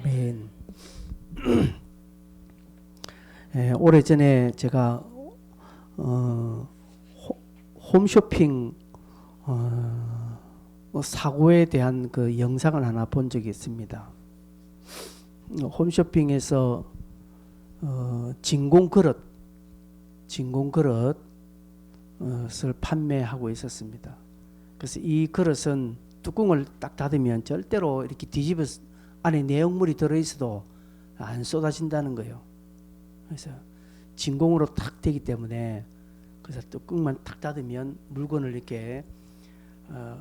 아멘. 오래전에 제가 홈쇼핑 사고에 대한 그 영상을 하나 본 적이 있습니다. 홈쇼핑에서 진공 그릇을 판매하고 있었습니다. 그래서 이 그릇은 뚜껑을 딱 닫으면 절대로 이렇게 뒤집어서 안에 내용물이 들어있어도 안 쏟아진다는 거예요. 그래서 진공으로 탁 되기 때문에 그래서 뚜껑만 탁 닫으면 물건을 이렇게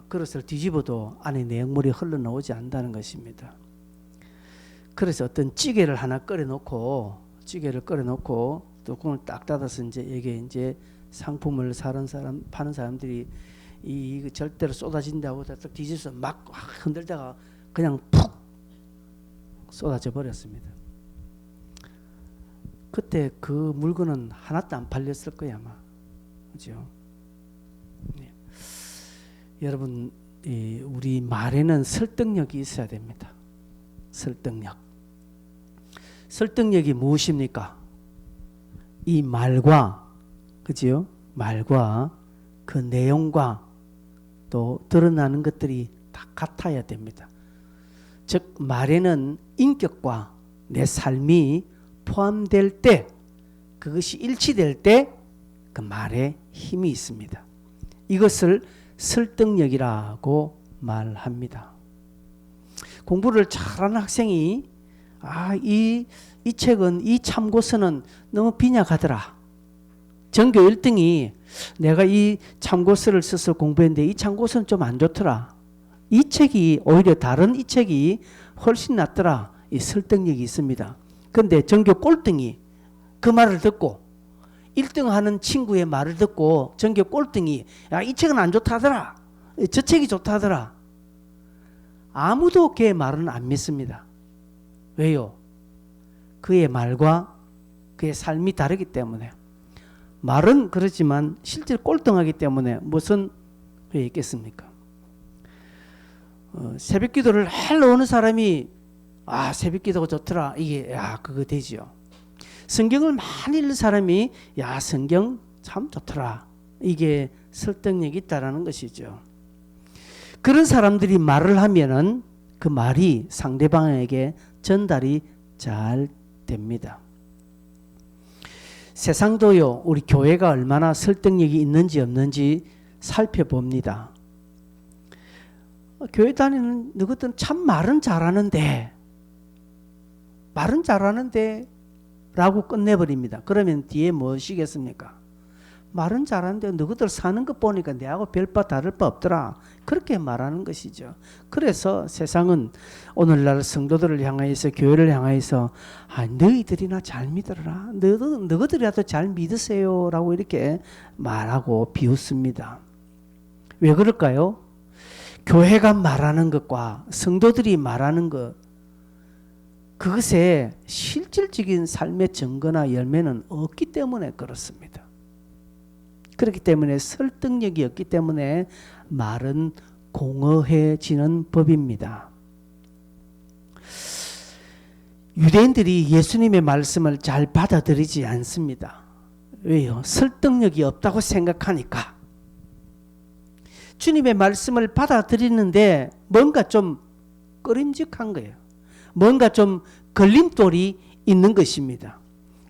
그릇을 뒤집어도 안에 내용물이 흘러나오지 않는다는 것입니다. 그래서 어떤 찌개를 하나 끓여놓고 뚜껑을 딱 닫아서 이게 상품을 파는 사람들이 이 절대로 쏟아진다고 딱 뒤집어서 막 흔들다가 그냥 푹 쏟아져 버렸습니다. 그때 그 물건은 하나도 안 팔렸을 거야 아마. 그죠? 네. 여러분, 우리 말에는 설득력이 있어야 됩니다. 설득력이 무엇입니까? 이 말과, 그죠? 말과 그 내용과 또 드러나는 것들이 다 같아야 됩니다. 즉 말에는 인격과 내 삶이 포함될 때, 그것이 일치될 때 그 말에 힘이 있습니다. 이것을 설득력이라고 말합니다. 공부를 잘하는 학생이 이 책은, 이 참고서는 너무 빈약하더라. 전교 1등이 내가 이 참고서를 써서 공부했는데 이 참고서는 좀 안 좋더라. 이 책이 오히려 다른 이 책이 훨씬 낫더라. 이 설득력이 있습니다. 그런데 전교 꼴등이 그 말을 듣고 1등 하는 친구의 말을 듣고 전교 꼴등이 이 책은 안 좋다더라. 저 책이 좋다더라. 아무도 걔의 말은 안 믿습니다. 왜요? 그의 말과 그의 삶이 다르기 때문에. 말은 그렇지만 실제로 꼴등하기 때문에 무슨 그게 있겠습니까? 새벽 기도를 하러 오는 사람이 새벽 기도가 좋더라. 이게 그거 되지요. 성경을 많이 읽는 사람이 성경 참 좋더라. 이게 설득력이 있다라는 것이죠. 그런 사람들이 말을 하면은 그 말이 상대방에게 전달이 잘 됩니다. 세상도요, 우리 교회가 얼마나 설득력이 있는지 없는지 살펴봅니다. 교회 다니는 너희들은 참 말은 잘하는데 라고 끝내버립니다. 그러면 뒤에 무엇이겠습니까? 말은 잘하는데 너희들 사는 것 보니까 내하고 별바 다를 바 없더라. 그렇게 말하는 것이죠. 그래서 세상은 오늘날 성도들을 향하여서, 교회를 향하여서 너희들이나 잘 믿어라. 너희들이라도 잘 믿으세요. 라고 이렇게 말하고 비웃습니다. 왜 그럴까요? 교회가 말하는 것과 성도들이 말하는 것, 그것에 실질적인 삶의 증거나 열매는 없기 때문에 그렇습니다. 그렇기 때문에 설득력이 없기 때문에 말은 공허해지는 법입니다. 유대인들이 예수님의 말씀을 잘 받아들이지 않습니다. 왜요? 설득력이 없다고 생각하니까. 주님의 말씀을 받아들이는데 뭔가 좀 꺼림직한 거예요. 뭔가 좀 걸림돌이 있는 것입니다.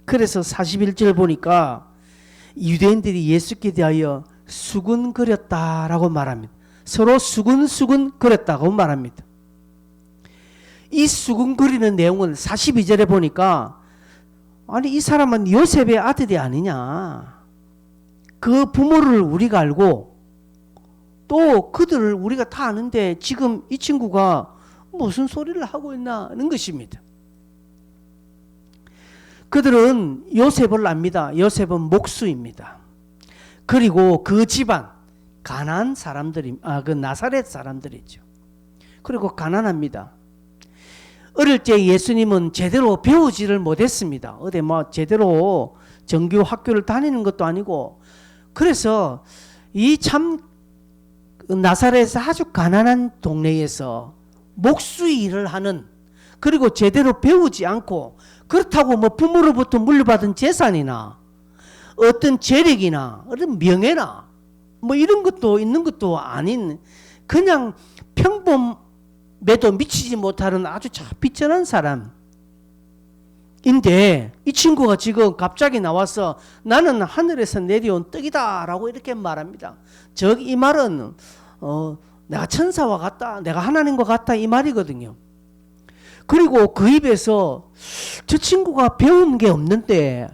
그래서 41절 보니까 유대인들이 예수께 대하여 수군거렸다라고 말합니다. 서로 수군거렸다고 말합니다. 이 수군거리는 내용은 42절에 보니까 이 사람은 요셉의 아들이 아니냐. 그 부모를 우리가 알고 또 그들을 우리가 다 아는데 지금 이 친구가 무슨 소리를 하고 있나는 것입니다. 그들은 요셉을 압니다. 요셉은 목수입니다. 그리고 그 집안 가나안 사람들이 그 나사렛 사람들이죠. 그리고 가난합니다. 어릴 때 예수님은 제대로 배우지를 못했습니다. 어디 제대로 정규 학교를 다니는 것도 아니고, 그래서 이 참 나사렛에서 아주 가난한 동네에서 목수 일을 하는 그리고 제대로 배우지 않고 그렇다고 뭐 부모로부터 물려받은 재산이나 어떤 재력이나 어떤 명예나 뭐 이런 것도 있는 것도 아닌 그냥 평범에도 미치지 못하는 아주 비천한 사람인데 이 친구가 지금 갑자기 나와서 나는 하늘에서 내려온 떡이다 라고 이렇게 말합니다. 이 말은 내가 천사와 같다, 내가 하나님과 같다 이 말이거든요. 그리고 그 입에서 저 친구가 배운 게 없는데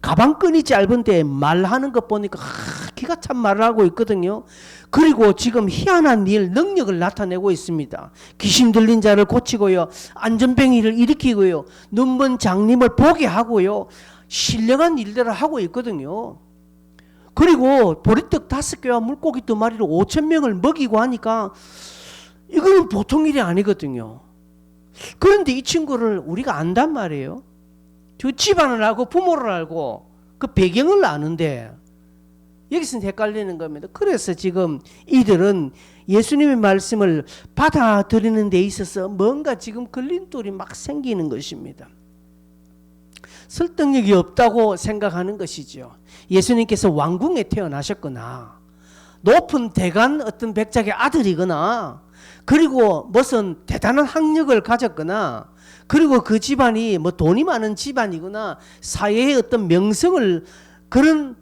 가방끈이 짧은데 말하는 것 보니까 기가 찬 말을 하고 있거든요. 그리고 지금 희한한 일, 능력을 나타내고 있습니다. 귀신 들린 자를 고치고요, 안전병이를 일으키고요, 눈먼 장님을 보게 하고요, 신령한 일들을 하고 있거든요. 그리고 보리떡 5개와 물고기 2마리로 5,000명을 먹이고 하니까 이거는 보통 일이 아니거든요. 그런데 이 친구를 우리가 안단 말이에요. 저 집안을 알고 부모를 알고 그 배경을 아는데 여기서는 헷갈리는 겁니다. 그래서 지금 이들은 예수님의 말씀을 받아들이는 데 있어서 뭔가 지금 걸림돌이 막 생기는 것입니다. 설득력이 없다고 생각하는 것이죠. 예수님께서 왕궁에 태어나셨거나 높은 대간 어떤 백작의 아들이거나 그리고 무슨 대단한 학력을 가졌거나 그리고 그 집안이 뭐 돈이 많은 집안이거나 사회의 어떤 명성을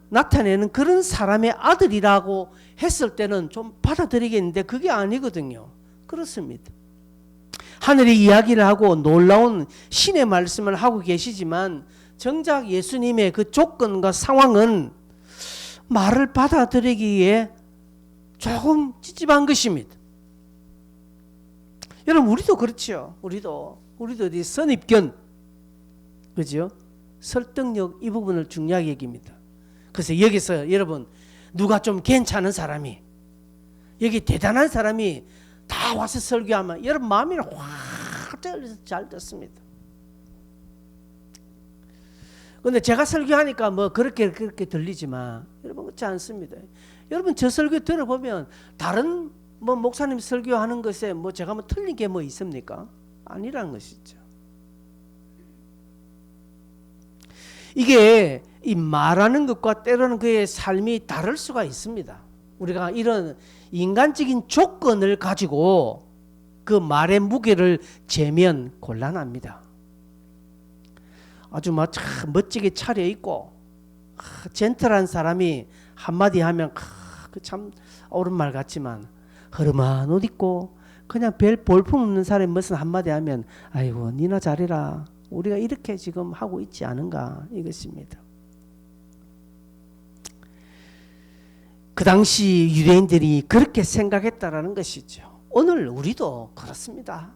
나타내는 그런 사람의 아들이라고 했을 때는 좀 받아들이겠는데 그게 아니거든요. 그렇습니다. 하늘의 이야기를 하고 놀라운 신의 말씀을 하고 계시지만 정작 예수님의 그 조건과 상황은 말을 받아들이기에 조금 찝찝한 것입니다. 여러분 우리도 그렇죠. 우리도 이 선입견, 그죠? 설득력 이 부분을 중요하게 여깁니다. 그래서 여기서 여러분 누가 좀 괜찮은 사람이 여기 대단한 사람이 다 와서 설교하면 여러분 마음이 확 떨려서 잘 듣습니다. 근데 제가 설교하니까 뭐 그렇게 들리지만 여러분 그렇지 않습니다. 여러분 저 설교 들어보면 다른 뭐 목사님 설교하는 것에 뭐 제가 뭐 틀린 게 뭐 있습니까? 아니라는 것이죠. 이게 이 말하는 것과 때로는 그의 삶이 다를 수가 있습니다. 우리가 이런 인간적인 조건을 가지고 그 말의 무게를 재면 곤란합니다. 아주 막 참 멋지게 차려입고 젠틀한 사람이 한마디 하면 참 옳은 말 같지만 허름한 옷 입고 그냥 별 볼품 없는 사람이 무슨 한마디 하면 아이고 니나 잘해라, 우리가 이렇게 지금 하고 있지 않은가 이것입니다. 그 당시 유대인들이 그렇게 생각했다라는 것이죠. 오늘 우리도 그렇습니다.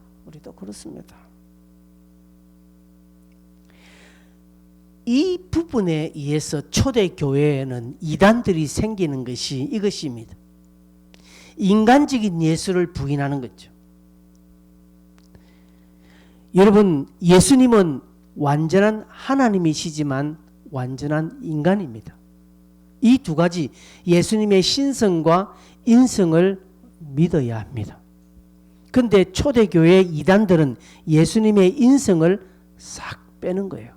이 부분에 의해서 초대교회에는 이단들이 생기는 것이 이것입니다. 인간적인 예수를 부인하는 거죠. 여러분 예수님은 완전한 하나님이시지만 완전한 인간입니다. 이 두 가지 예수님의 신성과 인성을 믿어야 합니다. 그런데 초대교회 이단들은 예수님의 인성을 싹 빼는 거예요.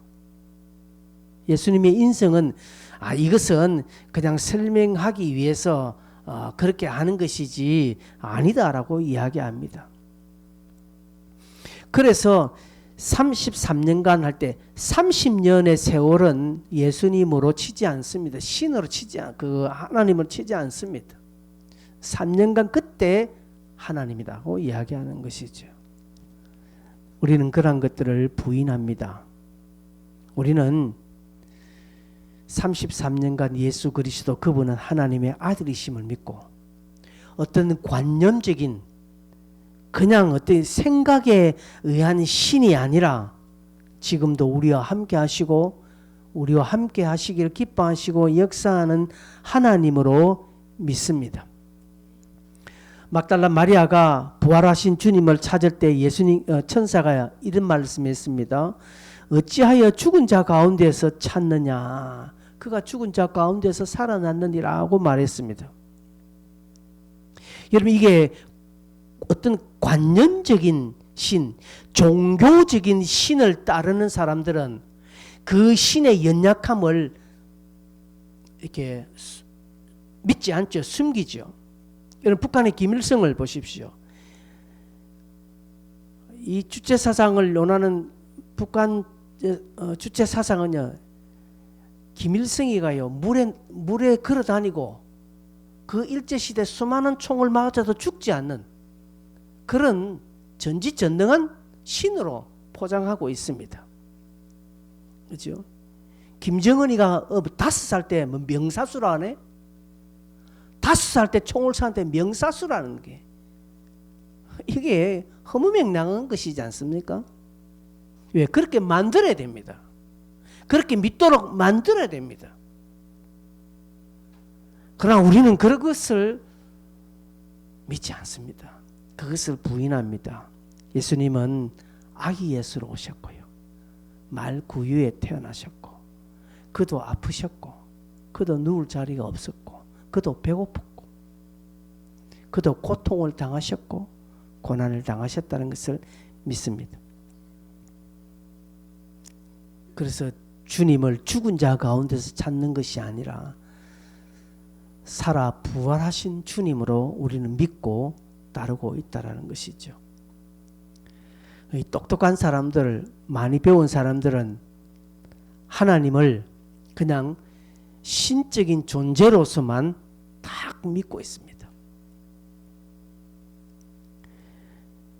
예수님의 인성은 이것은 그냥 설명하기 위해서 그렇게 하는 것이지 아니다라고 이야기합니다. 그래서 33년간 할 때 30년의 세월은 예수님으로 치지 않습니다. 신으로 하나님을 치지 않습니다. 3년간 그때 하나님이라고 이야기하는 것이죠. 우리는 그런 것들을 부인합니다. 우리는 33년간 예수 그리스도 그분은 하나님의 아들이심을 믿고 어떤 관념적인 그냥 어떤 생각에 의한 신이 아니라 지금도 우리와 함께 하시고 우리와 함께 하시기를 기뻐하시고 역사하는 하나님으로 믿습니다. 막달라 마리아가 부활하신 주님을 찾을 때 예수님 천사가 이런 말씀했습니다. 어찌하여 죽은 자 가운데서 찾느냐? 그가 죽은 자 가운데서 살아났느니라고 말했습니다. 여러분 이게 어떤 관념적인 신, 종교적인 신을 따르는 사람들은 그 신의 연약함을 이렇게 믿지 않죠. 숨기죠. 여러분 북한의 김일성을 보십시오. 이 주체 사상을 논하는 북한 주체 사상은요, 김일성이가요 물에 걸어 다니고 그 일제 시대 수많은 총을 맞아도 죽지 않는 그런 전지전능한 신으로 포장하고 있습니다. 그렇죠? 김정은이가 5살 때 뭐 명사수라네. 5살 때 총을 쐈는데 명사수라는 게 이게 허무맹랑한 것이지 않습니까? 왜? 그렇게 만들어야 됩니다. 그렇게 믿도록 만들어야 됩니다. 그러나 우리는 그것을 믿지 않습니다. 그것을 부인합니다. 예수님은 아기 예수로 오셨고요. 말 구유에 태어나셨고, 그도 아프셨고, 그도 누울 자리가 없었고, 그도 배고팠고, 그도 고통을 당하셨고 고난을 당하셨다는 것을 믿습니다. 그래서 주님을 죽은 자 가운데서 찾는 것이 아니라 살아 부활하신 주님으로 우리는 믿고 따르고 있다는 것이죠. 이 똑똑한 사람들, 많이 배운 사람들은 하나님을 그냥 신적인 존재로서만 딱 믿고 있습니다.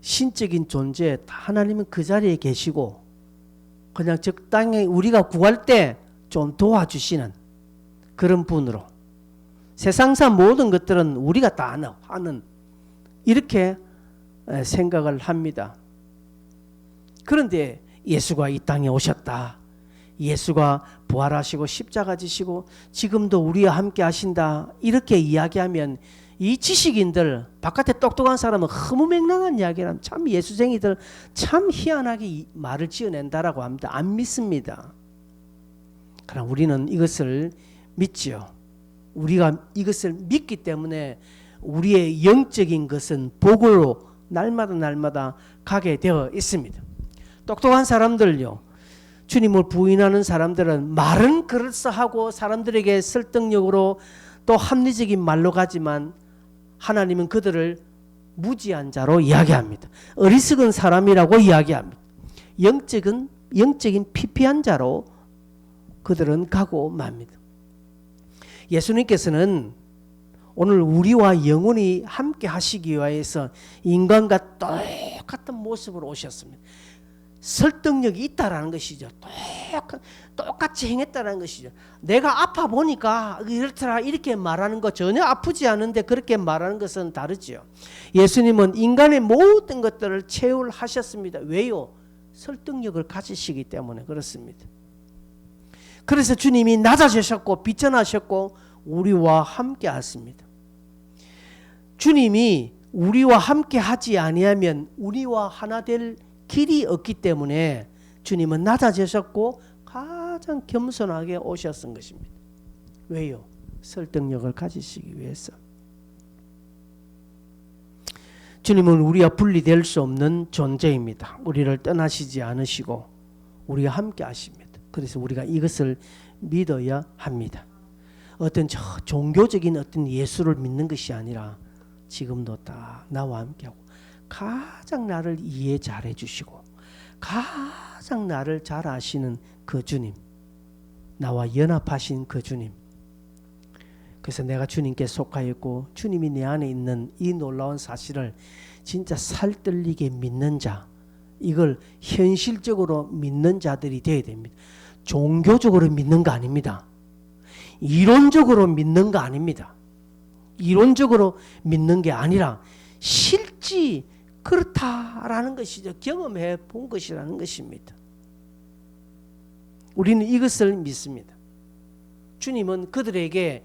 신적인 존재, 하나님은 그 자리에 계시고 그냥 적당히 우리가 구할 때 좀 도와주시는 그런 분으로, 세상상 모든 것들은 우리가 다 하는 이렇게 생각을 합니다. 그런데 예수가 이 땅에 오셨다, 예수가 부활하시고 십자가 지시고 지금도 우리와 함께 하신다, 이렇게 이야기하면 이 지식인들, 바깥에 똑똑한 사람은 허무맹랑한 이야기를 하면 참 예수쟁이들 참 희한하게 말을 지어낸다라고 합니다. 안 믿습니다. 그러나 우리는 이것을 믿죠. 우리가 이것을 믿기 때문에 우리의 영적인 것은 복으로 날마다 가게 되어 있습니다. 똑똑한 사람들요, 주님을 부인하는 사람들은 말은 그럴싸하고 사람들에게 설득력으로 또 합리적인 말로 가지만 하나님은 그들을 무지한 자로 이야기합니다. 어리석은 사람이라고 이야기합니다. 영적인 피폐한 자로 그들은 가고 맙니다. 예수님께서는 오늘 우리와 영원히 함께 하시기 위해서 인간과 똑같은 모습으로 오셨습니다. 설득력이 있다라는 것이죠. 똑같이 행했다는 것이죠. 내가 아파 보니까 이렇더라 이렇게 말하는 거, 전혀 아프지 않은데 그렇게 말하는 것은 다르죠. 예수님은 인간의 모든 것들을 체험하셨습니다. 왜요? 설득력을 가지시기 때문에 그렇습니다. 그래서 주님이 낮아지셨고 비천하셨고 우리와 함께 하십니다. 주님이 우리와 함께 하지 아니하면 우리와 하나 될 길이 없기 때문에 주님은 낮아지셨고 가장 겸손하게 오셨은 것입니다. 왜요? 설득력을 가지시기 위해서. 주님은 우리와 분리될 수 없는 존재입니다. 우리를 떠나시지 않으시고 우리와 함께 하십니다. 그래서 우리가 이것을 믿어야 합니다. 어떤 종교적인 어떤 예수를 믿는 것이 아니라 지금도 다 나와 함께하고 가장 나를 이해 잘해 주시고 가장 나를 잘 아시는 그 주님, 나와 연합하신 그 주님. 그래서 내가 주님께 속하였고 주님이 내 안에 있는 이 놀라운 사실을 진짜 살뜰리게 믿는 자, 이걸 현실적으로 믿는 자들이 되어야 됩니다. 종교적으로 믿는 거 아닙니다. 이론적으로 믿는 거 아닙니다. 이론적으로 믿는 게 아니라 실제 그렇다라는 것이죠. 경험해 본 것이라는 것입니다. 우리는 이것을 믿습니다. 주님은 그들에게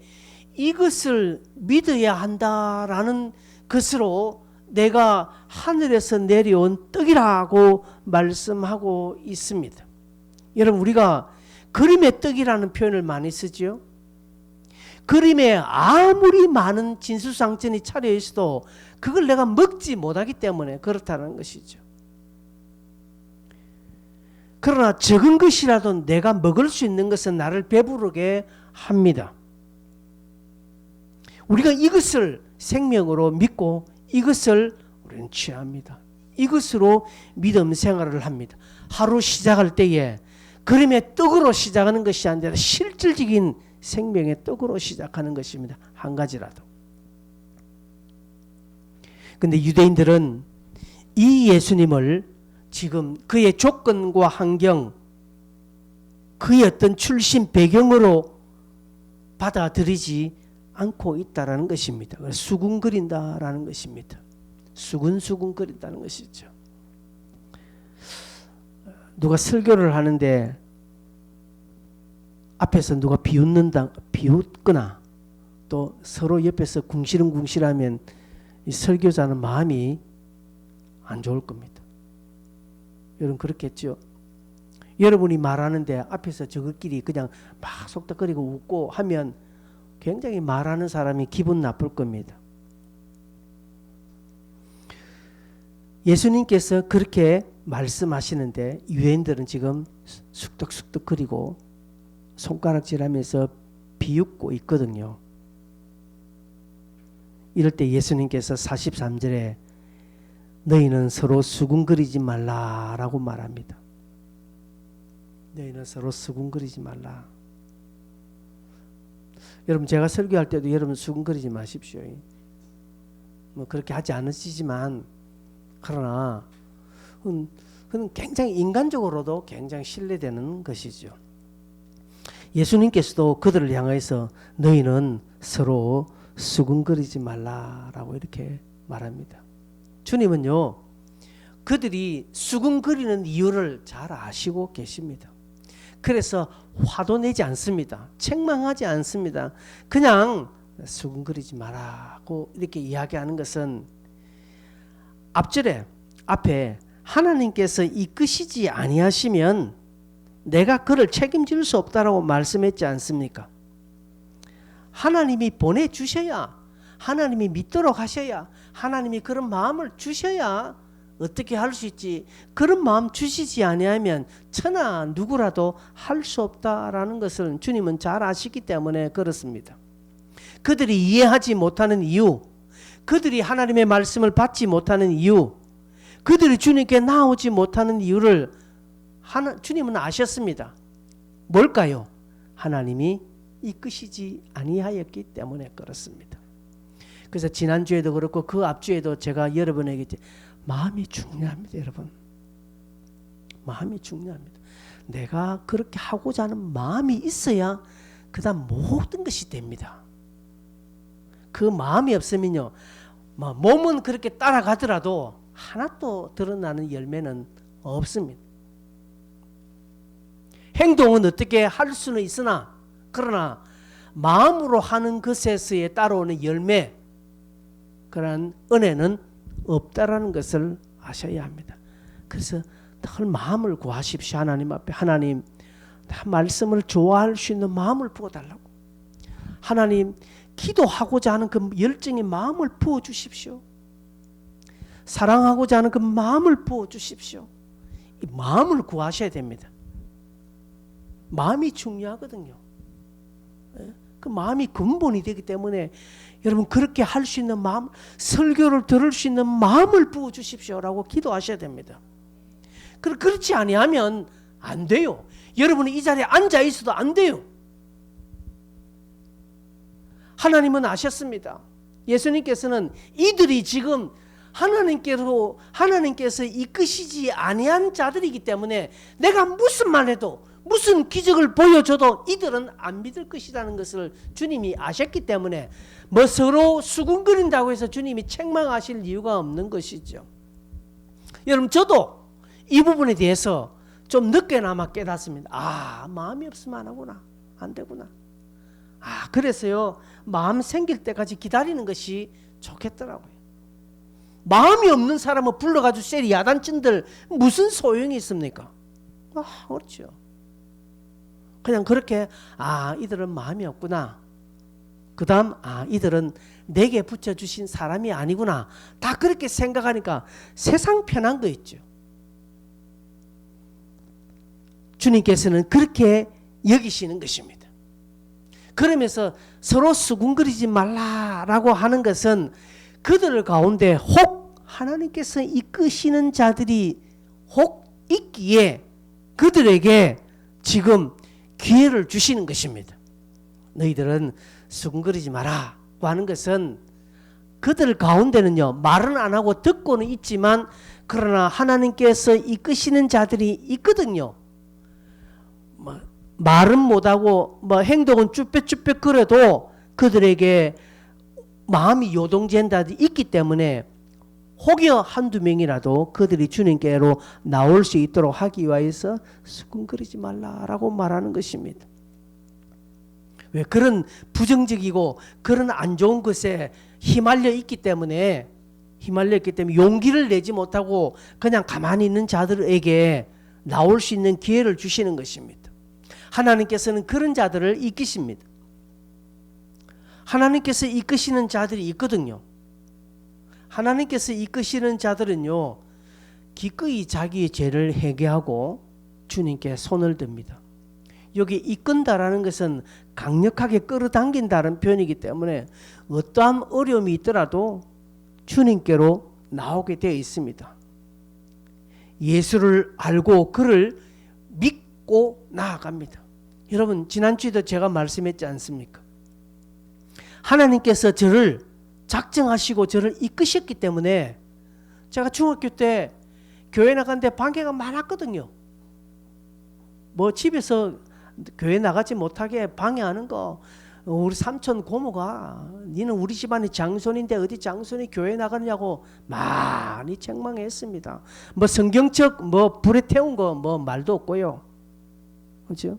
이것을 믿어야 한다라는 것으로 내가 하늘에서 내려온 떡이라고 말씀하고 있습니다. 여러분, 우리가 그림의 떡이라는 표현을 많이 쓰죠. 그림에 아무리 많은 진수상전이 차려 있어도 그걸 내가 먹지 못하기 때문에 그렇다는 것이죠. 그러나 적은 것이라도 내가 먹을 수 있는 것은 나를 배부르게 합니다. 우리가 이것을 생명으로 믿고 이것을 우리는 취합니다. 이것으로 믿음 생활을 합니다. 하루 시작할 때에 그림의 떡으로 시작하는 것이 아니라 실질적인 생명의 떡으로 시작하는 것입니다. 한 가지라도. 근데 유대인들은 이 예수님을 지금 그의 조건과 환경, 그의 어떤 출신 배경으로 받아들이지 않고 있다라는 것입니다. 수군거린다라는 것입니다. 수군거린다는 것이죠. 누가 설교를 하는데 앞에서 누가 비웃거나 또 서로 옆에서 궁시렁궁시렁하면 이 설교자는 마음이 안 좋을 겁니다. 여러분 그렇겠죠? 여러분이 말하는데 앞에서 저것끼리 그냥 막 속닥거리고 웃고 하면 굉장히 말하는 사람이 기분 나쁠 겁니다. 예수님께서 그렇게 말씀하시는데 유대인들은 지금 숙덕숙덕거리고 손가락질하면서 비웃고 있거든요. 이럴 때 예수님께서 43절에 너희는 서로 수군거리지 말라라고 말합니다. 너희는 서로 수군거리지 말라. 여러분 제가 설교할 때도 여러분 수군거리지 마십시오. 뭐 그렇게 하지 않으시지만 그러나 그건 굉장히 인간적으로도 굉장히 신뢰되는 것이죠. 예수님께서도 그들을 향해서 너희는 서로 수군거리지 말라라고 이렇게 말합니다. 주님은요 그들이 수군거리는 이유를 잘 아시고 계십니다. 그래서 화도 내지 않습니다. 책망하지 않습니다. 그냥 수군거리지 마라고 이렇게 이야기하는 것은 앞에 하나님께서 이끄시지 아니하시면 내가 그를 책임질 수 없다라고 말씀했지 않습니까? 하나님이 보내주셔야, 하나님이 믿도록 하셔야, 하나님이 그런 마음을 주셔야 어떻게 할 수 있지. 그런 마음 주시지 아니하면 천하 누구라도 할 수 없다라는 것을 주님은 잘 아시기 때문에 그렇습니다. 그들이 이해하지 못하는 이유, 그들이 하나님의 말씀을 받지 못하는 이유, 그들이 주님께 나오지 못하는 이유를 주님은 아셨습니다. 뭘까요? 하나님이 이끄시지 아니하였기 때문에 그렇습니다. 그래서 지난주에도 그렇고 그 앞주에도 제가 여러분에게 마음이 중요합니다. 여러분 마음이 중요합니다. 내가 그렇게 하고자 하는 마음이 있어야 그 다음 모든 것이 됩니다. 그 마음이 없으면요 몸은 그렇게 따라가더라도 하나도 드러나는 열매는 없습니다. 행동은 어떻게 할 수는 있으나 그러나 마음으로 하는 것에서의 따라오는 열매, 그러한 은혜는 없다라는 것을 아셔야 합니다. 그래서 늘 마음을 구하십시오. 하나님 앞에. 하나님 말씀을 좋아할 수 있는 마음을 부어달라고. 하나님 기도하고자 하는 그 열정의 마음을 부어주십시오. 사랑하고자 하는 그 마음을 부어주십시오. 이 마음을 구하셔야 됩니다. 마음이 중요하거든요. 그 마음이 근본이 되기 때문에 여러분 그렇게 할 수 있는 마음, 설교를 들을 수 있는 마음을 부어주십시오라고 기도하셔야 됩니다. 그렇지 아니하면 안 돼요. 여러분이 이 자리에 앉아 있어도 안 돼요. 하나님은 아셨습니다. 예수님께서는 이들이 지금 하나님께서 이끄시지 아니한 자들이기 때문에 내가 무슨 말 해도 무슨 기적을 보여줘도 이들은 안 믿을 것이라는 것을 주님이 아셨기 때문에 뭐 서로 수군거린다고 해서 주님이 책망하실 이유가 없는 것이죠. 여러분 저도 이 부분에 대해서 좀 늦게나마 깨닫습니다. 마음이 없으면 안 하구나. 안 되구나. 그래서요 마음 생길 때까지 기다리는 것이 좋겠더라고요. 마음이 없는 사람을 불러가지고 세리 야단친들 무슨 소용이 있습니까? 그렇죠. 그냥 그렇게 이들은 마음이 없구나. 그 다음 이들은 내게 붙여주신 사람이 아니구나. 다 그렇게 생각하니까 세상 편한 거 있죠. 주님께서는 그렇게 여기시는 것입니다. 그러면서 서로 수군거리지 말라라고 하는 것은 그들 가운데 혹 하나님께서 이끄시는 자들이 혹 있기에 그들에게 지금 기회를 주시는 것입니다. 너희들은 수군거리지 마라고 하는 것은 그들 가운데는요, 말은 안 하고 듣고는 있지만 그러나 하나님께서 이끄시는 자들이 있거든요. 말은 못하고 행동은 쭈뼛쭈뼛 그래도 그들에게 마음이 요동치는 자들이 있기 때문에 혹여 한두 명이라도 그들이 주님께로 나올 수 있도록 하기 위해서 수군거리지 말라라고 말하는 것입니다. 왜? 그런 부정적이고 그런 안 좋은 것에 휘말려 있기 때문에 용기를 내지 못하고 그냥 가만히 있는 자들에게 나올 수 있는 기회를 주시는 것입니다. 하나님께서는 그런 자들을 이끄십니다. 하나님께서 이끄시는 자들이 있거든요. 하나님께서 이끄시는 자들은요, 기꺼이 자기의 죄를 회개하고 주님께 손을 듭니다. 여기 이끈다라는 것은 강력하게 끌어당긴다는 표현이기 때문에 어떠한 어려움이 있더라도 주님께로 나오게 되어 있습니다. 예수를 알고 그를 믿고 나아갑니다. 여러분, 지난주에도 제가 말씀했지 않습니까? 하나님께서 저를 작정하시고 저를 이끄셨기 때문에 제가 중학교 때 교회 나갔는데 방해가 많았거든요. 집에서 교회 나가지 못하게 방해하는 거, 우리 삼촌 고모가 니는 우리 집안의 장손인데 어디 장손이 교회 나가느냐고 많이 책망했습니다. 성경책 불에 태운 거 말도 없고요. 그렇죠?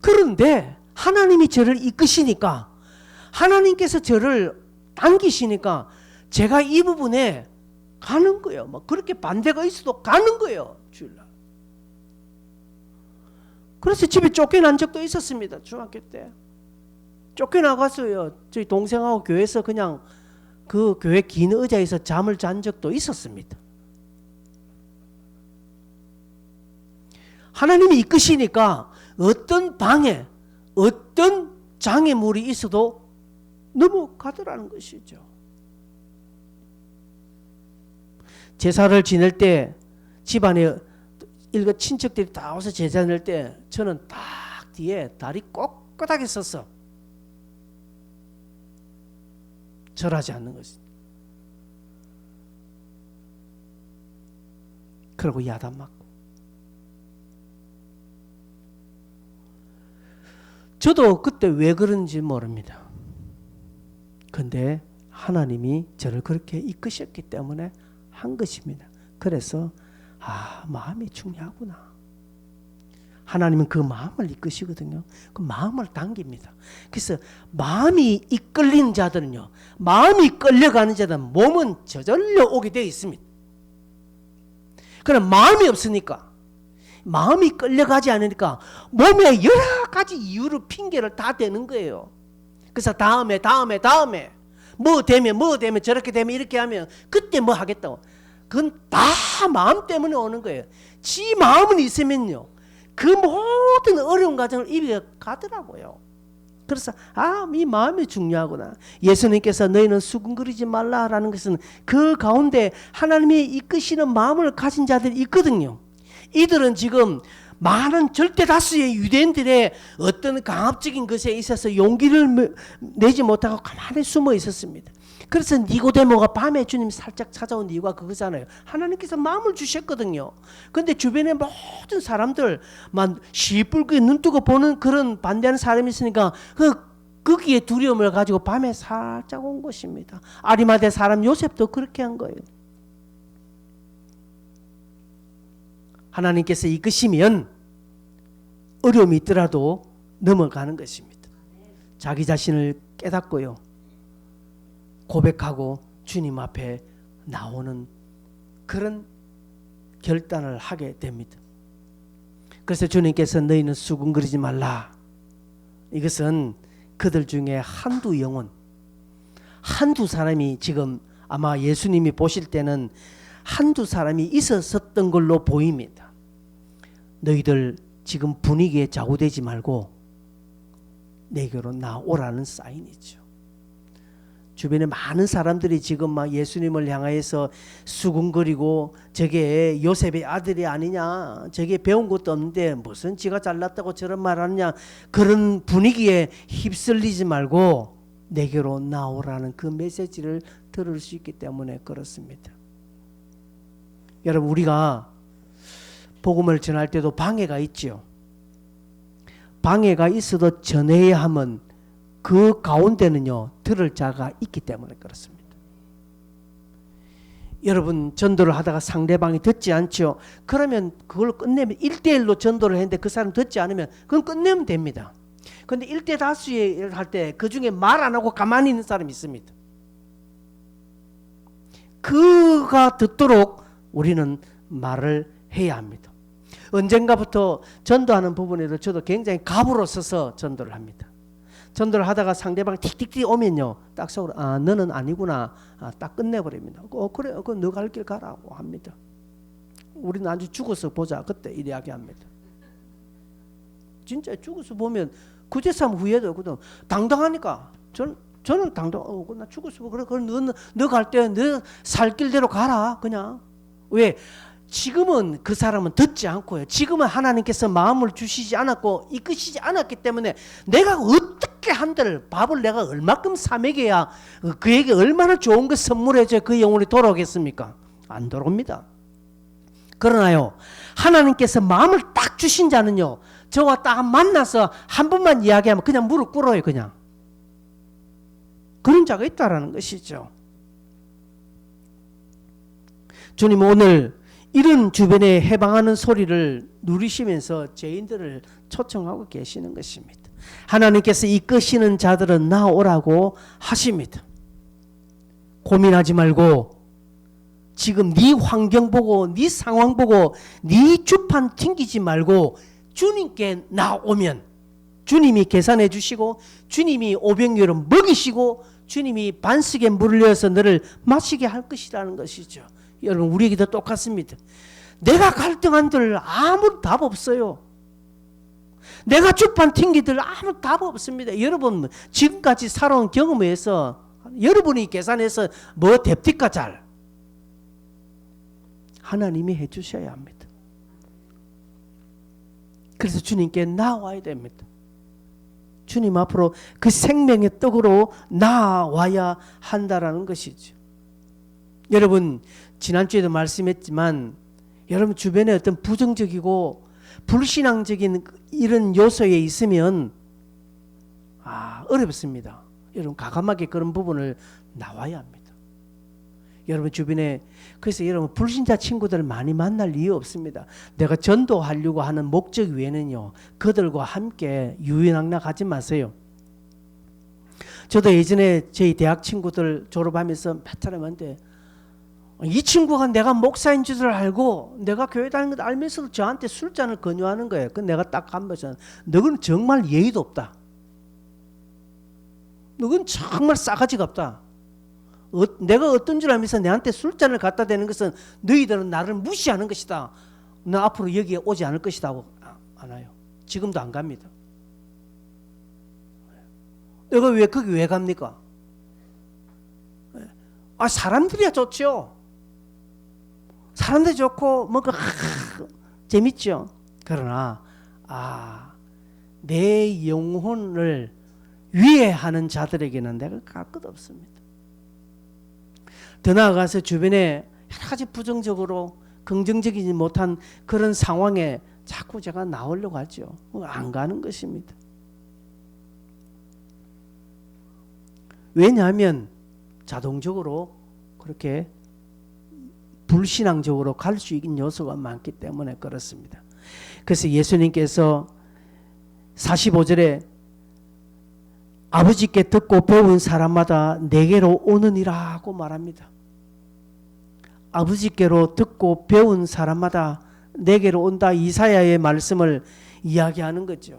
그런데 하나님이 저를 이끄시니까, 하나님께서 저를 당기시니까 제가 이 부분에 가는 거예요. 그렇게 반대가 있어도 가는 거예요. 주일날. 그래서 집에 쫓겨난 적도 있었습니다. 중학교 때. 쫓겨나갔어요. 저희 동생하고 교회에서 그냥 그 교회 긴 의자에서 잠을 잔 적도 있었습니다. 하나님이 이끄시니까 어떤 방해, 어떤 장애물이 있어도 넘어가더라는 것이죠. 제사를 지낼 때 집안에 일가 친척들이 다 와서 제사 지낼 때 저는 딱 뒤에 다리 꼿꼿하게 섰어. 절하지 않는 것입니다. 그리고 야단 맞고. 저도 그때 왜 그런지 모릅니다. 근데 하나님이 저를 그렇게 이끄셨기 때문에 한 것입니다. 그래서 마음이 중요하구나. 하나님은 그 마음을 이끄시거든요. 그 마음을 당깁니다. 그래서 마음이 이끌리는 자들은요, 마음이 끌려가는 자들은 몸은 저절로 오게 되어 있습니다. 그럼 마음이 없으니까, 마음이 끌려가지 않으니까 몸에 여러 가지 이유로 핑계를 다 대는 거예요. 그래서 다음에 뭐 되면 저렇게 되면 이렇게 하면 그때 뭐 하겠다고. 그건 다 마음 때문에 오는 거예요. 지 마음은 있으면요, 그 모든 어려운 과정을 이겨 가더라고요. 그래서 이 마음이 중요하구나. 예수님께서 너희는 수군거리지 말라라는 것은 그 가운데 하나님이 이끄시는 마음을 가진 자들이 있거든요. 이들은 지금 많은 절대 다수의 유대인들의 어떤 강압적인 것에 있어서 용기를 내지 못하고 가만히 숨어 있었습니다. 그래서 니고데모가 밤에 주님 살짝 찾아온 이유가 그거잖아요. 하나님께서 마음을 주셨거든요. 그런데 주변에 모든 사람들 시뻘겋게 눈 뜨고 보는 그런 반대하는 사람이 있으니까 거기에 두려움을 가지고 밤에 살짝 온 것입니다. 아리마대 사람 요셉도 그렇게 한 거예요. 하나님께서 이끄시면 어려움이 있더라도 넘어가는 것입니다. 자기 자신을 깨닫고요, 고백하고 주님 앞에 나오는 그런 결단을 하게 됩니다. 그래서 주님께서 너희는 수군거리지 말라. 이것은 그들 중에 한두 영혼, 한두 사람이 지금 아마 예수님이 보실 때는 한두 사람이 있었던 걸로 보입니다. 너희들 지금 분위기에 좌우되지 말고 내게로 나오라는 사인이죠. 주변에 많은 사람들이 지금 막 예수님을 향하여서 수군거리고 저게 요셉의 아들이 아니냐, 저게 배운 것도 없는데 무슨 지가 잘났다고 저런 말하느냐, 그런 분위기에 휩쓸리지 말고 내게로 나오라는 그 메시지를 들을 수 있기 때문에 그렇습니다. 여러분, 우리가 복음을 전할 때도 방해가 있죠. 방해가 있어도 전해야 하면 그 가운데는요, 들을 자가 있기 때문에 그렇습니다. 여러분, 전도를 하다가 상대방이 듣지 않죠. 그러면 그걸 끝내면 1대1로 전도를 했는데 그 사람 듣지 않으면 그건 끝내면 됩니다. 그런데 1대 다수에 할 때 그 중에 말 안 하고 가만히 있는 사람이 있습니다. 그가 듣도록 우리는 말을 해야 합니다. 언젠가부터 전도하는 부분에도 저도 굉장히 갑으로 서서 전도를 합니다. 전도를 하다가 상대방 틱틱틱 오면요, 딱 속으로 너는 아니구나, 딱 끝내버립니다. 그래, 너 갈 길 가라고 합니다. 우리는 아주 죽어서 보자, 그때 이야기합니다. 진짜 죽어서 보면 그제서 후회도 거든. 당당하니까 저는 당당. 나 죽어서 그래, 너 갈 때 너 살 길대로 가라 그냥. 왜? 지금은 그 사람은 듣지 않고요. 지금은 하나님께서 마음을 주시지 않았고 이끄시지 않았기 때문에 내가 어떻게 한들 밥을 내가 얼마큼 사 먹여야 그에게 얼마나 좋은 거 선물해줘야 그 영혼이 돌아오겠습니까? 안 돌아옵니다. 그러나요, 하나님께서 마음을 딱 주신 자는요, 저와 딱 만나서 한 번만 이야기하면 그냥 무릎 꿇어요. 그냥. 그런 자가 있다라는 것이죠. 주님, 오늘 이런 주변에 해방하는 소리를 누리시면서 죄인들을 초청하고 계시는 것입니다. 하나님께서 이끄시는 자들은 나오라고 하십니다. 고민하지 말고 지금 네 환경 보고 네 상황 보고 네 주판 튕기지 말고 주님께 나오면 주님이 계산해 주시고 주님이 오병이어를 먹이시고 주님이 반석에 물을 내어서 너를 마시게 할 것이라는 것이죠. 여러분, 우리에게도 똑같습니다. 내가 갈등한들 아무 답 없어요. 내가 주판 튕기들 아무 답 없습니다. 여러분, 지금까지 살아온 경험에 의해서 여러분이 계산해서 뭐 됩니까? 잘 하나님이 해주셔야 합니다. 그래서 주님께 나와야 됩니다. 주님 앞으로 그 생명의 떡으로 나와야 한다라는 것이죠. 여러분, 지난주에도 말씀했지만 여러분 주변에 어떤 부정적이고 불신앙적인 이런 요소에 있으면 어렵습니다. 여러분, 과감하게 그런 부분을 나와야 합니다. 여러분 주변에, 그래서 여러분 불신자 친구들 많이 만날 이유 없습니다. 내가 전도하려고 하는 목적 외에는요, 그들과 함께 유유낙낙하지 마세요. 저도 예전에 저희 대학 친구들 졸업하면서 몇 사람한테 이 친구가 내가 목사인 줄을 알고 내가 교회 다니는 걸 알면서도 저한테 술잔을 권유하는 거예요. 그 내가 딱 한 번은 너는 정말 예의도 없다. 너는 정말 싸가지가 없다. 내가 어떤 줄 알면서 내한테 술잔을 갖다 대는 것은 너희들은 나를 무시하는 것이다. 너 앞으로 여기에 오지 않을 것이다 하고 안 와요. 지금도 안 갑니다. 내가 왜 거기 왜 갑니까? 사람들이야 좋죠. 사람들 좋고 뭔가 재밌죠. 그러나 내 영혼을 위해하는 자들에게는 내가 갈 것 없습니다. 더 나아가서 주변에 여러 가지 부정적으로 긍정적이지 못한 그런 상황에 자꾸 제가 나오려고 하죠. 안 가는 것입니다. 왜냐하면 자동적으로 그렇게 불신앙적으로 갈 수 있는 요소가 많기 때문에 그렇습니다. 그래서 예수님께서 45절에 아버지께 듣고 배운 사람마다 내게로 오느니라고 말합니다. 아버지께로 듣고 배운 사람마다 내게로 온다. 이사야의 말씀을 이야기하는 거죠.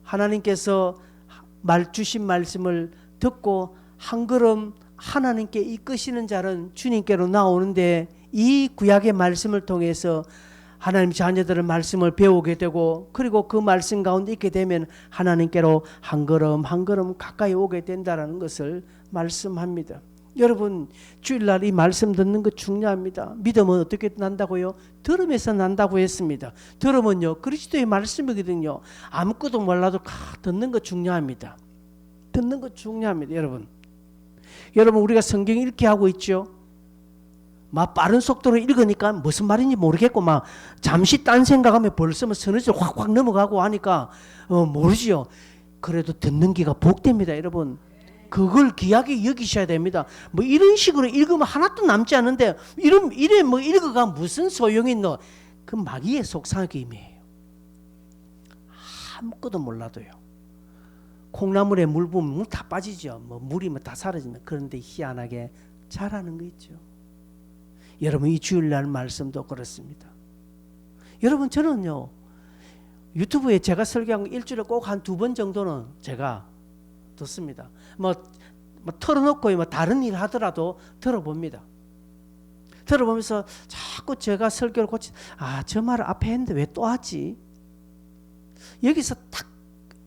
하나님께서 주신 말씀을 듣고 한 걸음 하나님께 이끄시는 자는 주님께로 나오는데, 이 구약의 말씀을 통해서 하나님 자녀들은 말씀을 배우게 되고 그리고 그 말씀 가운데 있게 되면 하나님께로 한 걸음 한 걸음 가까이 오게 된다는 것을 말씀합니다. 여러분 주일날 이 말씀 듣는 거 중요합니다. 믿음은 어떻게 난다고요? 들음에서 난다고 했습니다. 들음은요 그리스도의 말씀이거든요. 아무것도 몰라도 듣는 거 중요합니다. 듣는 거 중요합니다. 여러분 우리가 성경 읽게 하고 있죠. 막 빠른 속도로 읽으니까 무슨 말인지 모르겠고 막 잠시 딴 생각하면 벌써 서너지로 확확 넘어가고 하니까 모르지요. 그래도 듣는 귀가 복됩니다. 여러분 그걸 귀하게 여기셔야 됩니다. 뭐 이런 식으로 읽으면 하나도 남지 않은데 이래 뭐 읽어가 무슨 소용이 있노? 그 마귀의 속삭임이에요. 아무것도 몰라도요. 콩나물에 물 부으면 물 다 빠지죠. 뭐 물이 다 사라지면. 그런데 희한하게 잘하는 거 있죠. 여러분 이 주일날 말씀도 그렇습니다. 여러분 저는요 유튜브에 제가 설교한 거 일주일에 꼭 한 2번 정도는 제가 듣습니다. 뭐 틀어놓고 뭐 다른 일 하더라도 들어봅니다. 들어보면서 자꾸 제가 설교를 저 말을 앞에 했는데 왜 또 하지? 여기서 탁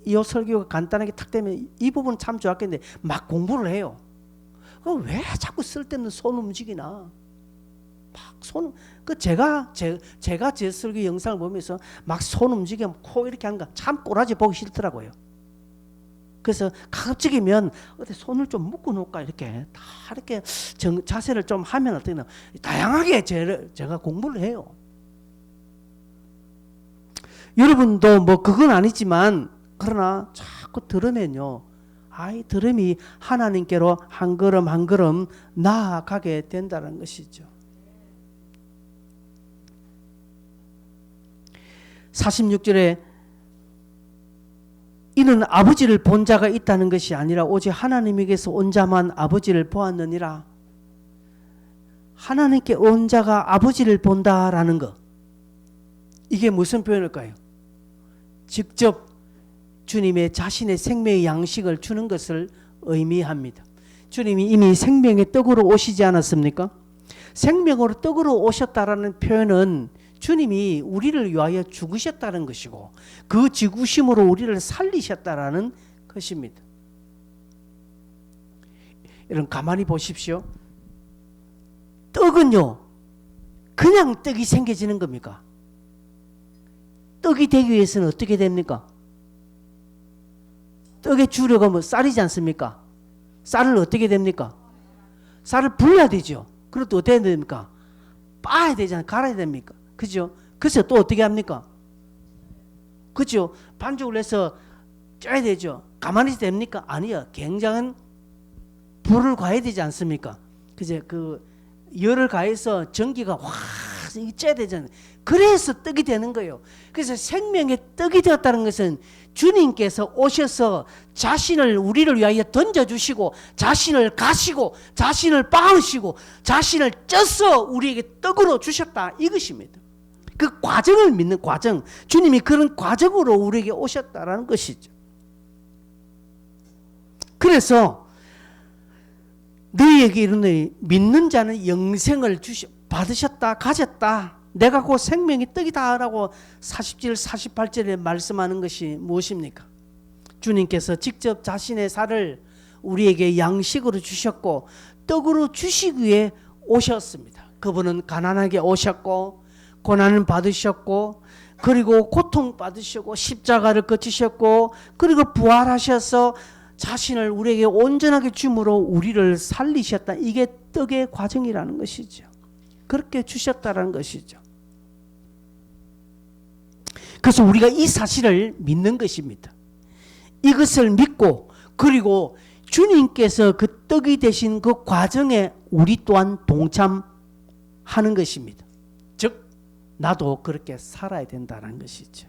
이 설교가 간단하게 탁 되면 이 부분 참 좋았겠는데 막 공부를 해요. 그럼 왜 자꾸 쓸데없는 손 움직이나? 제가 제 설교 영상을 보면서 막 손 움직이면 코 이렇게 하는 거 참 꼬라지 보기 싫더라고요. 그래서 가급적이면 어디 손을 좀 묶어 놓을까 이렇게 다 이렇게 자세를 좀 하면 어떠나 다양하게 제가 공부를 해요. 여러분도 뭐 그건 아니지만 그러나 자꾸 들으면요. 이 들음이 하나님께로 한 걸음 한 걸음 나아가게 된다는 것이죠. 46절에 이는 아버지를 본 자가 있다는 것이 아니라 오직 하나님에게서 온 자만 아버지를 보았느니라. 하나님께 온 자가 아버지를 본다라는 것. 이게 무슨 표현일까요? 직접 주님의 자신의 생명의 양식을 주는 것을 의미합니다. 주님이 이미 생명의 떡으로 오시지 않았습니까? 생명으로 떡으로 오셨다라는 표현은 주님이 우리를 위하여 죽으셨다는 것이고 그 죽으심으로 우리를 살리셨다라는 것입니다. 여러분 가만히 보십시오. 떡은요 그냥 떡이 생겨지는 겁니까? 떡이 되기 위해서는 어떻게 됩니까? 떡의 주류가 뭐 쌀이지 않습니까? 쌀을 어떻게 됩니까? 쌀을 불려야 되죠. 그럼 또 어떻게 됩니까? 빻아야 되잖아요. 갈아야 됩니까? 그죠? 그래서 또 어떻게 합니까? 그죠? 반죽을 해서 쪄야 되죠. 가만히 있어도 됩니까? 아니요. 굉장한 불을 가해야 되지 않습니까? 그죠? 그 열을 가해서 전기가 확 쪄야 되잖아요. 그래서 떡이 되는 거예요. 그래서 생명의 떡이 되었다는 것은 주님께서 오셔서 자신을 우리를 위하여 던져주시고 자신을 가시고 자신을 빻으시고 자신을 쪄서 우리에게 떡으로 주셨다 이것입니다. 그 과정을 믿는 과정, 주님이 그런 과정으로 우리에게 오셨다라는 것이죠. 그래서 너희에게 이르노니 믿는 자는 영생을 받으셨다 가졌다. 내가 곧 생명의 떡이다 라고 40절 48절에 말씀하는 것이 무엇입니까? 주님께서 직접 자신의 살을 우리에게 양식으로 주셨고 떡으로 주시기 위해 오셨습니다. 그분은 가난하게 오셨고 고난을 받으셨고 그리고 고통받으시고 십자가를 거치셨고 그리고 부활하셔서 자신을 우리에게 온전하게 줌으로 우리를 살리셨다. 이게 떡의 과정이라는 것이죠. 그렇게 주셨다는 것이죠. 그래서 우리가 이 사실을 믿는 것입니다. 이것을 믿고 그리고 주님께서 그 떡이 되신 그 과정에 우리 또한 동참하는 것입니다. 즉 나도 그렇게 살아야 된다는 것이죠.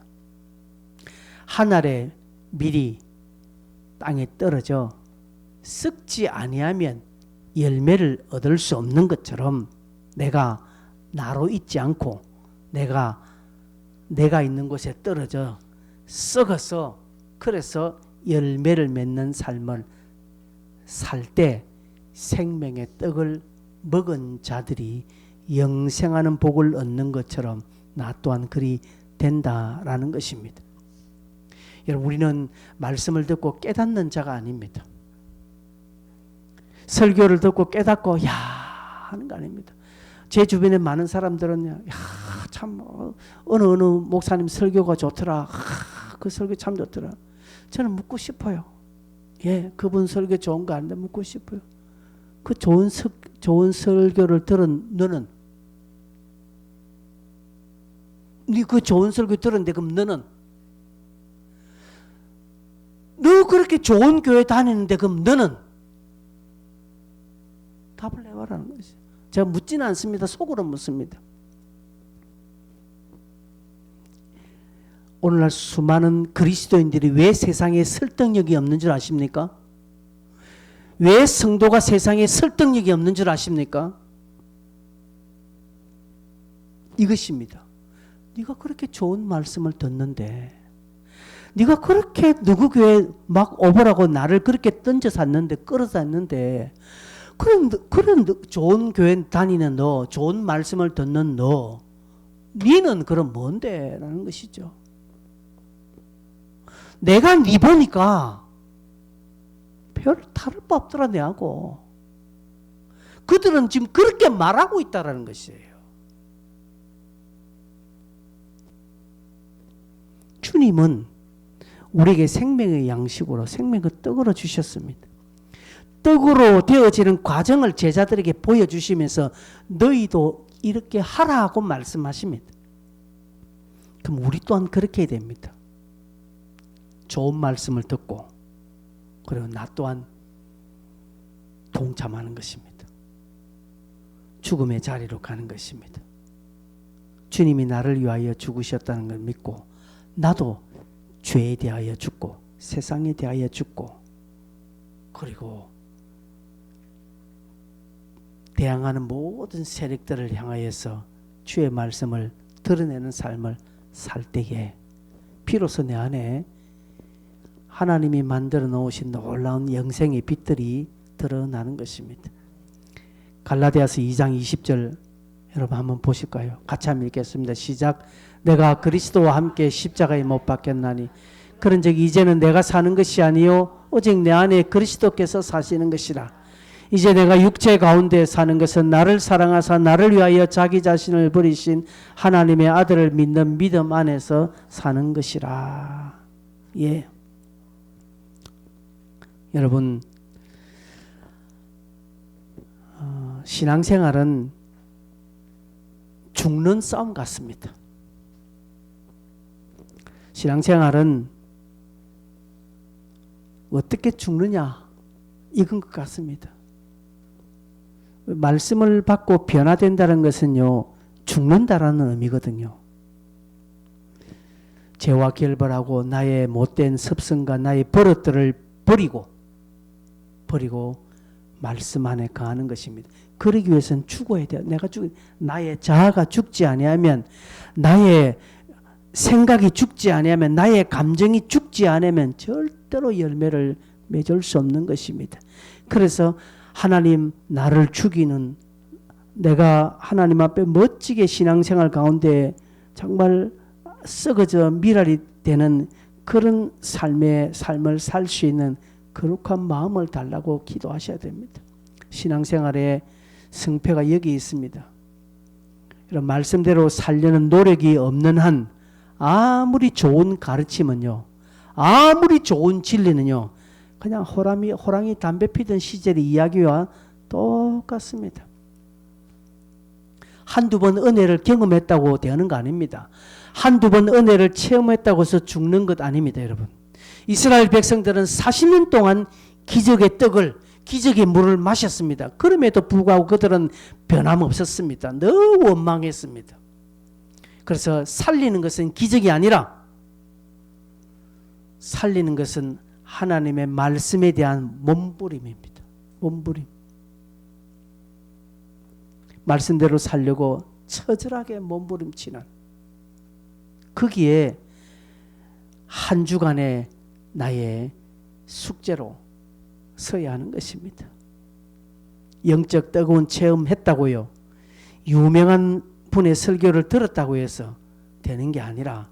하늘의 밀이 땅에 떨어져 썩지 아니하면 열매를 얻을 수 없는 것처럼 내가 나로 있지 않고 내가 있는 곳에 떨어져 썩어서 그래서 열매를 맺는 삶을 살 때 생명의 떡을 먹은 자들이 영생하는 복을 얻는 것처럼 나 또한 그리 된다라는 것입니다. 여러분, 우리는 말씀을 듣고 깨닫는 자가 아닙니다. 설교를 듣고 깨닫고 야 하는 거 아닙니다. 제 주변에 많은 사람들은 야 참 어느 목사님 설교가 좋더라. 그 설교 참 좋더라. 저는 묻고 싶어요. 예, 그분 설교 좋은 거 아닌데 묻고 싶어요. 그 좋은 설교를 들은 너는, 네 그 좋은 설교 들었는데 그럼 너는, 너 그렇게 좋은 교회 다니는데 그럼 너는 답을 내와라는 거죠. 제가 묻지는 않습니다. 속으로 묻습니다. 오늘날 수많은 그리스도인들이 왜 세상에 설득력이 없는 줄 아십니까? 왜 성도가 세상에 설득력이 없는 줄 아십니까? 이것입니다. 네가 그렇게 좋은 말씀을 듣는데, 네가 그렇게 누구 교회 막 오보라고 나를 그렇게 던져놨는데, 끌어놨는데, 그런 좋은 교회 다니는 너, 좋은 말씀을 듣는 너, 니는 그럼 뭔데? 라는 것이죠. 내가 니 보니까 별 다를 바 없더라 내하고. 그들은 지금 그렇게 말하고 있다라는 것이에요. 주님은 우리에게 생명의 양식으로 생명의 떡으로 주셨습니다. 떡으로 되어지는 과정을 제자들에게 보여주시면서 너희도 이렇게 하라고 말씀하십니다. 그럼 우리 또한 그렇게 해야 됩니다. 좋은 말씀을 듣고 그리고 나 또한 동참하는 것입니다. 죽음의 자리로 가는 것입니다. 주님이 나를 위하여 죽으셨다는 걸 믿고 나도 죄에 대하여 죽고 세상에 대하여 죽고 그리고 대항하는 모든 세력들을 향하여서 주의 말씀을 드러내는 삶을 살 때에 비로소 내 안에 하나님이 만들어 놓으신 놀라운 영생의 빛들이 드러나는 것입니다. 갈라디아서 2장 20절 여러분 한번 보실까요? 같이 한번 읽겠습니다. 시작. 내가 그리스도와 함께 십자가에 못 박혔나니 그런즉 이제는 내가 사는 것이 아니요 오직 내 안에 그리스도께서 사시는 것이라. 이제 내가 육체 가운데 사는 것은 나를 사랑하사 나를 위하여 자기 자신을 버리신 하나님의 아들을 믿는 믿음 안에서 사는 것이라. 예. 여러분, 신앙생활은 죽는 싸움 같습니다. 신앙생활은 어떻게 죽느냐 이건 것 같습니다. 말씀을 받고 변화된다는 것은요 죽는다라는 의미거든요. 죄와 결벌하고 나의 못된 습성과 나의 버릇들을 버리고 말씀 안에 거하는 것입니다. 그러기 위해서는 죽어야 돼요. 나의 자아가 죽지 아니하면, 나의 생각이 죽지 아니하면, 나의 감정이 죽지 않으면 절대로 열매를 맺을 수 없는 것입니다. 그래서 하나님 나를 죽이는, 내가 하나님 앞에 멋지게 신앙생활 가운데 정말 썩어져 미랄이 되는 그런 삶을 살 수 있는 거룩한 마음을 달라고 기도하셔야 됩니다. 신앙생활의 승패가 여기 있습니다. 이런 말씀대로 살려는 노력이 없는 한 아무리 좋은 가르침은요, 아무리 좋은 진리는요, 그냥 호랑이 담배 피던 시절의 이야기와 똑같습니다. 한두 번 은혜를 경험했다고 되는 거 아닙니다. 한두 번 은혜를 체험했다고 해서 죽는 것 아닙니다, 여러분. 이스라엘 백성들은 40년 동안 기적의 떡을, 기적의 물을 마셨습니다. 그럼에도 불구하고 그들은 변함없었습니다. 너무 원망했습니다. 그래서 살리는 것은 기적이 아니라 살리는 것은 하나님의 말씀에 대한 몸부림입니다. 몸부림. 말씀대로 살려고 처절하게 몸부림치는, 거기에 한 주간의 나의 숙제로 서야 하는 것입니다. 영적 뜨거운 체험했다고요, 유명한 분의 설교를 들었다고 해서 되는 게 아니라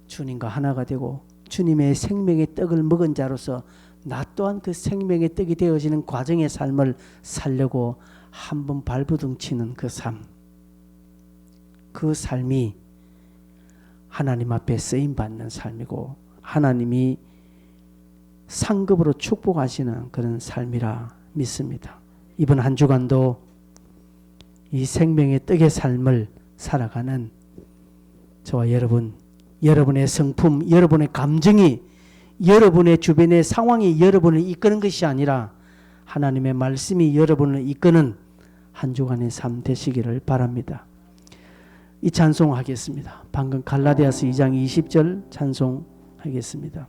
주님과 하나가 되고 주님의 생명의 떡을 먹은 자로서 나 또한 그 생명의 떡이 되어지는 과정의 삶을 살려고 한번 발버둥 치는 그 삶, 그 삶이 하나님 앞에 쓰임받는 삶이고 하나님이 상급으로 축복하시는 그런 삶이라 믿습니다. 이번 한 주간도 이 생명의 떡의 삶을 살아가는 저와 여러분, 여러분의 성품, 여러분의 감정이, 여러분의 주변의 상황이 여러분을 이끄는 것이 아니라 하나님의 말씀이 여러분을 이끄는 한 주간의 삶 되시기를 바랍니다. 이 찬송하겠습니다. 방금 갈라디아서 2장 20절 찬송하겠습니다.